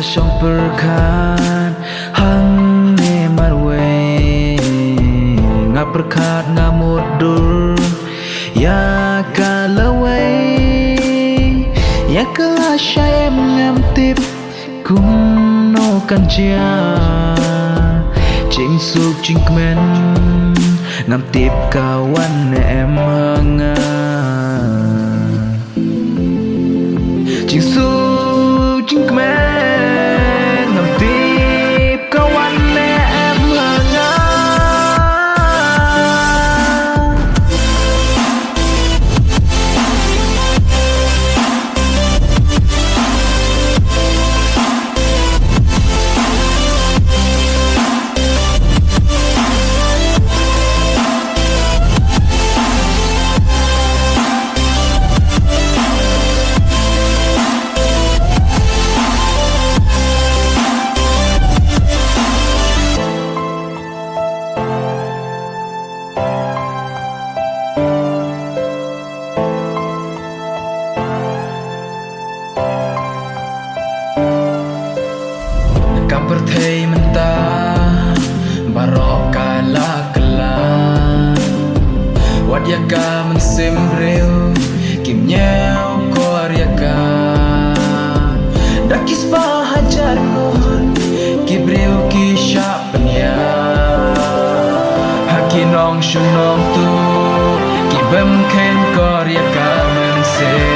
syong perkat hang ne marwe ngap perkat ngamudul ya kalawai ya kala syem ngam tip kum no kan chia ching suk ching kmen ngam tip kawan em hanga ching suk ching kmen ngam tip kawan em hanga Perthei mentah barok kala kala wat yaka mensim reu kim nyau ko aryaka dakis pa hajar kon kibreu ki syapnya hakinong shunong tu kibem ken ko aryaka mensim